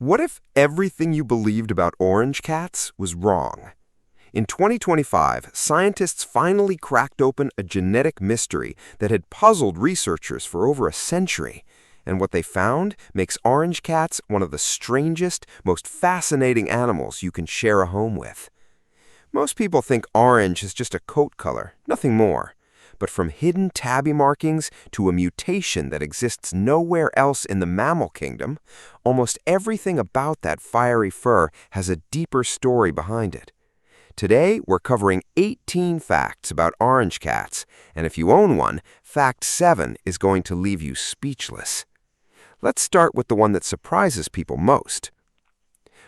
What if everything you believed about orange cats was wrong? In 2025, scientists finally cracked open a genetic mystery that had puzzled researchers for over a century. And what they found makes orange cats one of the strangest, most fascinating animals you can share a home with. Most people think orange is just a coat color, nothing more. But from hidden tabby markings to a mutation that exists nowhere else in the mammal kingdom, almost everything about that fiery fur has a deeper story behind it. Today, we're covering 18 facts about orange cats, and if you own one, fact 7 is going to leave you speechless. Let's start with the one that surprises people most.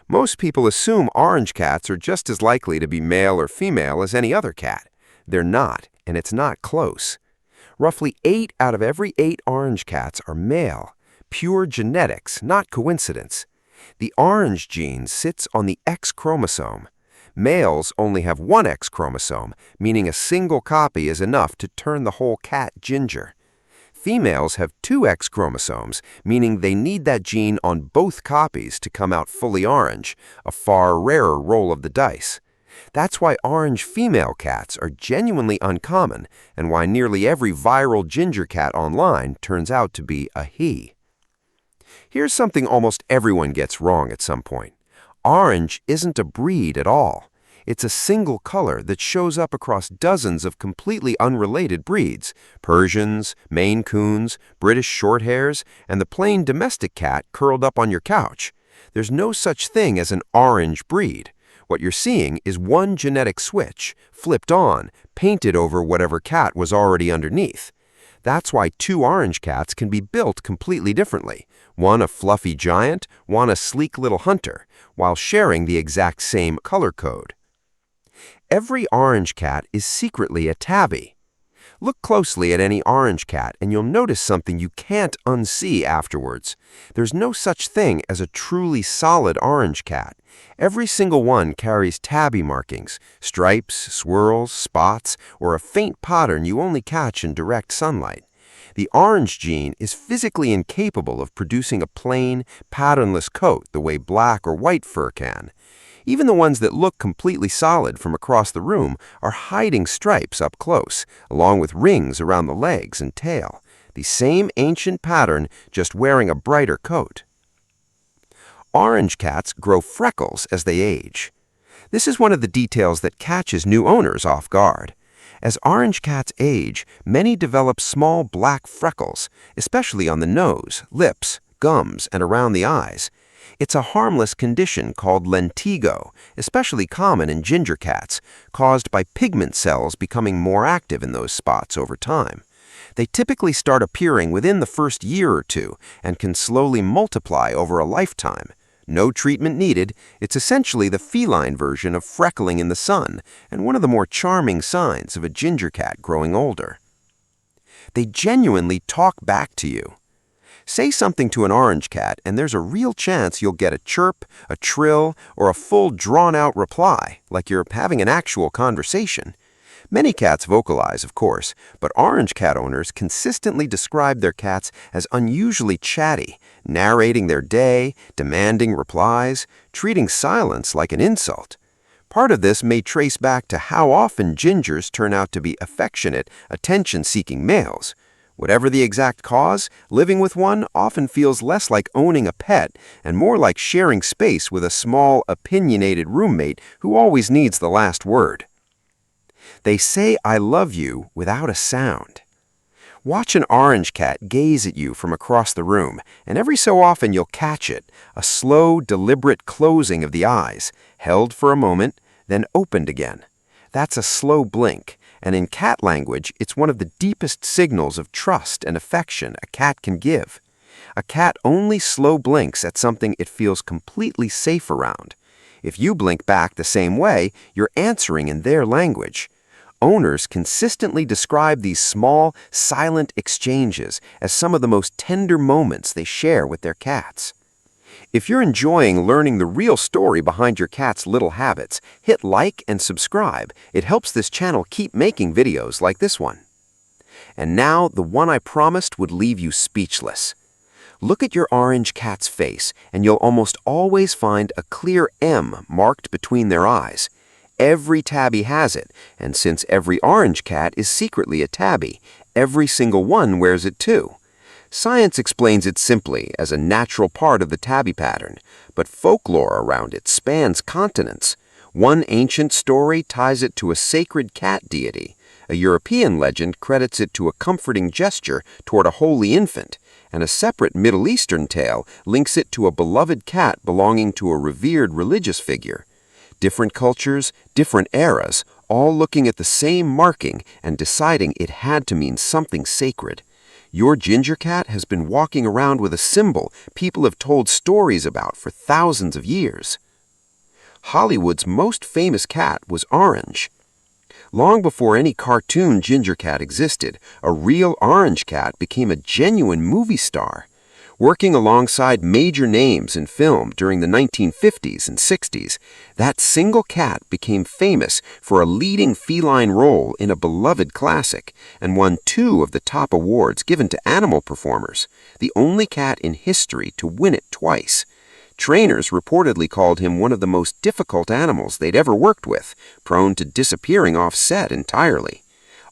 Most people assume orange cats are just as likely to be male or female as any other cat. They're not, and it's not close. Roughly 8 out of every 8 orange cats are male. Pure genetics, not coincidence. The orange gene sits on the X chromosome. Males only have one X chromosome, meaning a single copy is enough to turn the whole cat ginger. Females have 2 X chromosomes, meaning they need that gene on both copies to come out fully orange, a far rarer roll of the dice. That's why orange female cats are genuinely uncommon, and why nearly every viral ginger cat online turns out to be a he. Here's something almost everyone gets wrong at some point. Orange isn't a breed at all. It's a single color that shows up across dozens of completely unrelated breeds: Persians, Maine Coons, British Shorthairs, and the plain domestic cat curled up on your couch. There's no such thing as an orange breed. What you're seeing is one genetic switch, flipped on, painted over whatever cat was already underneath. That's why 2 orange cats can be built completely differently, one a fluffy giant, one a sleek little hunter, while sharing the exact same color code. Every orange cat is secretly a tabby. Look closely at any orange cat and you'll notice something you can't unsee afterwards. There's no such thing as a truly solid orange cat. Every single one carries tabby markings, stripes, swirls, spots, or a faint pattern you only catch in direct sunlight. The orange gene is physically incapable of producing a plain, patternless coat the way black or white fur can. Even the ones that look completely solid from across the room are hiding stripes up close, along with rings around the legs and tail. The same ancient pattern, just wearing a brighter coat. Orange cats grow freckles as they age. This is one of the details that catches new owners off guard. As orange cats age, many develop small black freckles, especially on the nose, lips, gums, and around the eyes. It's a harmless condition called lentigo, especially common in ginger cats, caused by pigment cells becoming more active in those spots over time. They typically start appearing within the first year or two and can slowly multiply over a lifetime. No treatment needed. It's essentially the feline version of freckling in the sun and one of the more charming signs of a ginger cat growing older. They genuinely talk back to you. Say something to an orange cat and there's a real chance you'll get a chirp, a trill, or a full drawn-out reply, like you're having an actual conversation. Many cats vocalize, of course, but orange cat owners consistently describe their cats as unusually chatty, narrating their day, demanding replies, treating silence like an insult. Part of this may trace back to how often gingers turn out to be affectionate, attention-seeking males. Whatever the exact cause, living with one often feels less like owning a pet and more like sharing space with a small, opinionated roommate who always needs the last word. They say "I love you" without a sound. Watch an orange cat gaze at you from across the room, and every so often you'll catch it, a slow, deliberate closing of the eyes, held for a moment, then opened again. That's a slow blink, and in cat language, it's one of the deepest signals of trust and affection a cat can give. A cat only slow blinks at something it feels completely safe around. If you blink back the same way, you're answering in their language. Owners consistently describe these small, silent exchanges as some of the most tender moments they share with their cats. If you're enjoying learning the real story behind your cat's little habits, hit like and subscribe. It helps this channel keep making videos like this one. And now, the one I promised would leave you speechless. Look at your orange cat's face, and you'll almost always find a clear M marked between their eyes. Every tabby has it, and since every orange cat is secretly a tabby, every single one wears it too. Science explains it simply as a natural part of the tabby pattern, but folklore around it spans continents. One ancient story ties it to a sacred cat deity. A European legend credits it to a comforting gesture toward a holy infant, and a separate Middle Eastern tale links it to a beloved cat belonging to a revered religious figure. Different cultures, different eras, all looking at the same marking and deciding it had to mean something sacred. Your ginger cat has been walking around with a symbol people have told stories about for thousands of years. Hollywood's most famous cat was orange. Long before any cartoon ginger cat existed, a real orange cat became a genuine movie star. Working alongside major names in film during the 1950s and 60s, that single cat became famous for a leading feline role in a beloved classic and won 2 of the top awards given to animal performers, the only cat in history to win it twice. Trainers reportedly called him one of the most difficult animals they'd ever worked with, prone to disappearing off set entirely.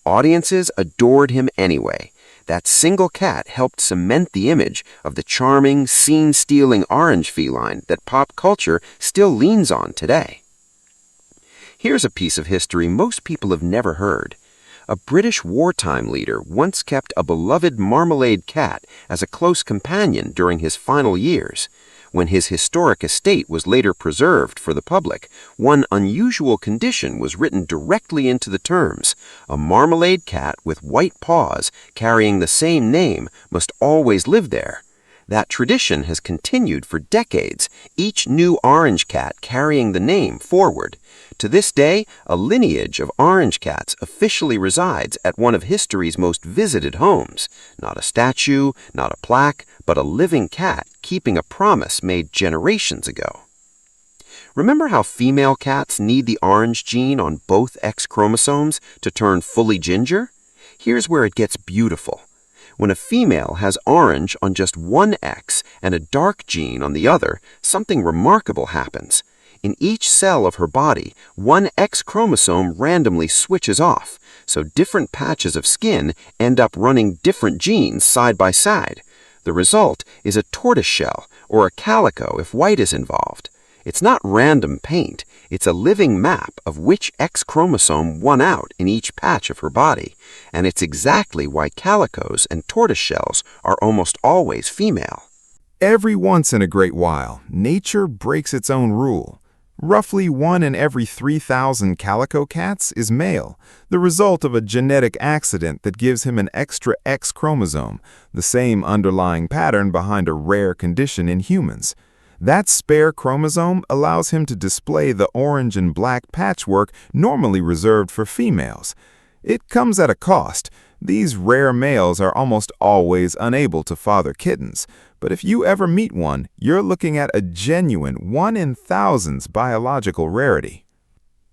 Audiences adored him anyway. That single cat helped cement the image of the charming, scene-stealing orange feline that pop culture still leans on today. Here's a piece of history most people have never heard. A British wartime leader once kept a beloved marmalade cat as a close companion during his final years. When his historic estate was later preserved for the public, one unusual condition was written directly into the terms. A marmalade cat with white paws carrying the same name must always live there. That tradition has continued for decades, each new orange cat carrying the name forward. To this day, a lineage of orange cats officially resides at one of history's most visited homes. Not a statue, not a plaque, but a living cat keeping a promise made generations ago. Remember how female cats need the orange gene on both X chromosomes to turn fully ginger? Here's where it gets beautiful. When a female has orange on just one X and a dark gene on the other, something remarkable happens. In each cell of her body, one X chromosome randomly switches off, so different patches of skin end up running different genes side by side. The result is a tortoiseshell, or a calico if white is involved. It's not random paint, it's a living map of which X chromosome won out in each patch of her body, and it's exactly why calicos and tortoiseshells are almost always female. Every once in a great while, nature breaks its own rule. Roughly 1 in every 3,000 calico cats is male, the result of a genetic accident that gives him an extra X chromosome, the same underlying pattern behind a rare condition in humans. That spare chromosome allows him to display the orange and black patchwork normally reserved for females. It comes at a cost. These rare males are almost always unable to father kittens, but if you ever meet one, you're looking at a genuine 1 in thousands biological rarity.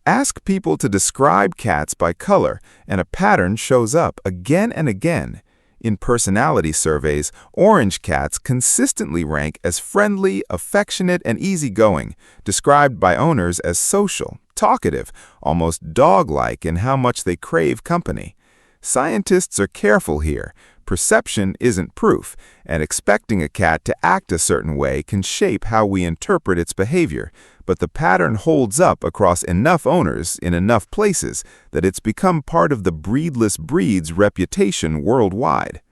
Ask people to describe cats by color, and a pattern shows up again and again. In personality surveys, orange cats consistently rank as friendly, affectionate, and easygoing, described by owners as social, talkative, almost dog-like in how much they crave company. Scientists are careful here. Perception isn't proof, and expecting a cat to act a certain way can shape how we interpret its behavior, but the pattern holds up across enough owners in enough places that it's become part of the breedless breed's reputation worldwide.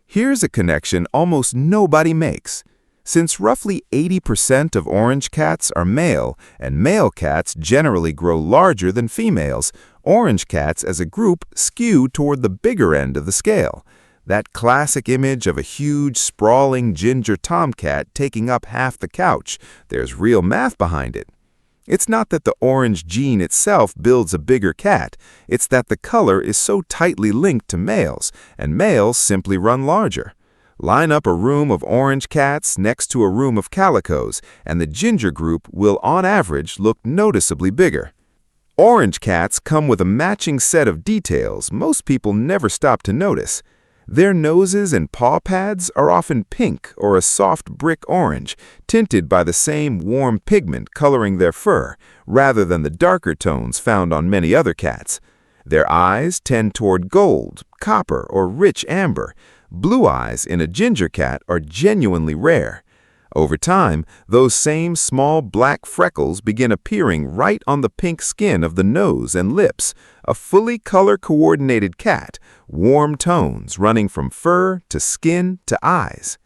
Here's a connection almost nobody makes. Since roughly 80% of orange cats are male, and male cats generally grow larger than females, orange cats as a group skew toward the bigger end of the scale. That classic image of a huge, sprawling ginger tomcat taking up half the couch, there's real math behind it. It's not that the orange gene itself builds a bigger cat, it's that the color is so tightly linked to males, and males simply run larger. Line up a room of orange cats next to a room of calicos, and the ginger group will, on average, look noticeably bigger. Orange cats come with a matching set of details most people never stop to notice. Their noses and paw pads are often pink or a soft brick orange, tinted by the same warm pigment coloring their fur, rather than the darker tones found on many other cats. Their eyes tend toward gold, copper, or rich amber. Blue eyes in a ginger cat are genuinely rare. Over time, those same small black freckles begin appearing right on the pink skin of the nose and lips. A fully color-coordinated cat, warm tones running from fur to skin to eyes.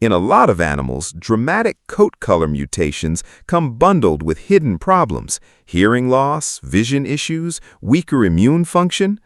In a lot of animals, dramatic coat color mutations come bundled with hidden problems, hearing loss, vision issues, weaker immune function.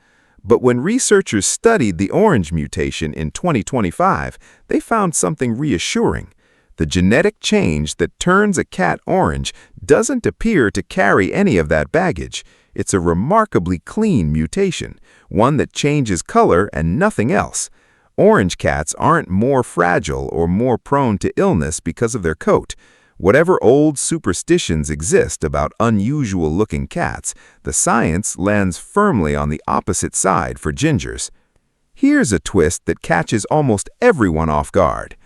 But when researchers studied the orange mutation in 2025, they found something reassuring. The genetic change that turns a cat orange doesn't appear to carry any of that baggage. It's a remarkably clean mutation, one that changes color and nothing else. Orange cats aren't more fragile or more prone to illness because of their coat. Whatever old superstitions exist about unusual-looking cats, the science lands firmly on the opposite side for gingers. Here's a twist that catches almost everyone off guard.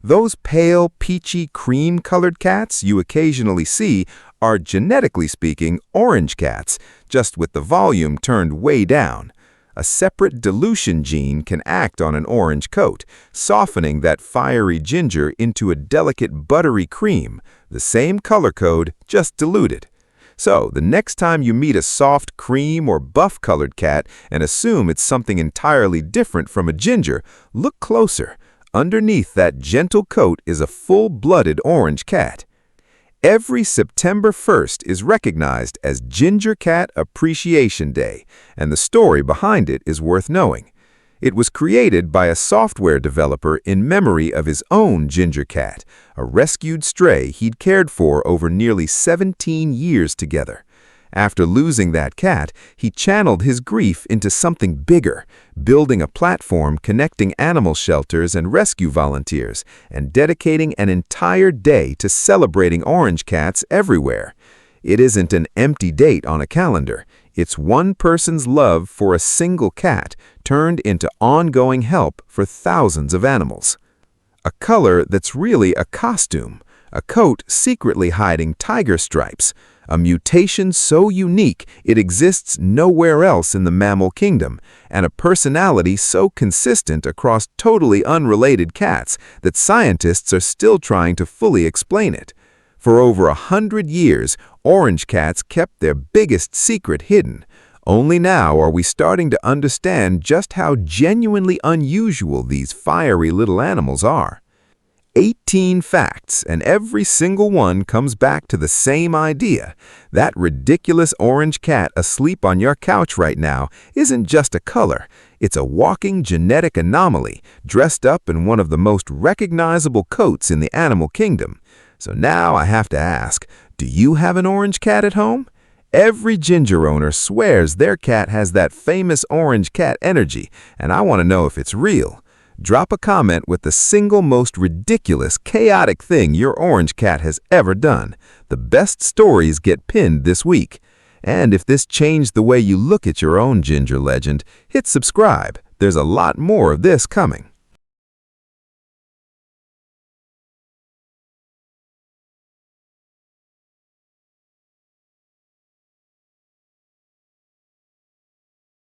Those pale, peachy, cream-colored cats you occasionally see are, genetically speaking, orange cats, just with the volume turned way down. A separate dilution gene can act on an orange coat, softening that fiery ginger into a delicate buttery cream, the same color code, just diluted. So, the next time you meet a soft cream or buff-colored cat and assume it's something entirely different from a ginger, look closer. Underneath that gentle coat is a full-blooded orange cat. Every September 1st is recognized as Ginger Cat Appreciation Day, and the story behind it is worth knowing. It was created by a software developer in memory of his own ginger cat, a rescued stray he'd cared for over nearly 17 years together. After losing that cat, he channeled his grief into something bigger, building a platform connecting animal shelters and rescue volunteers, and dedicating an entire day to celebrating orange cats everywhere. It isn't an empty date on a calendar. It's one person's love for a single cat turned into ongoing help for thousands of animals. A color that's really a costume, a coat secretly hiding tiger stripes, a mutation so unique it exists nowhere else in the mammal kingdom, and a personality so consistent across totally unrelated cats that scientists are still trying to fully explain it. For over 100 years, orange cats kept their biggest secret hidden. Only now are we starting to understand just how genuinely unusual these fiery little animals are. 18 facts, and every single one comes back to the same idea. That ridiculous orange cat asleep on your couch right now isn't just a color. It's a walking genetic anomaly, dressed up in one of the most recognizable coats in the animal kingdom. So now I have to ask, do you have an orange cat at home? Every ginger owner swears their cat has that famous orange cat energy, and I want to know if it's real. Drop a comment with the single most ridiculous, chaotic thing your orange cat has ever done. The best stories get pinned this week. And if this changed the way you look at your own ginger legend, hit subscribe. There's a lot more of this coming.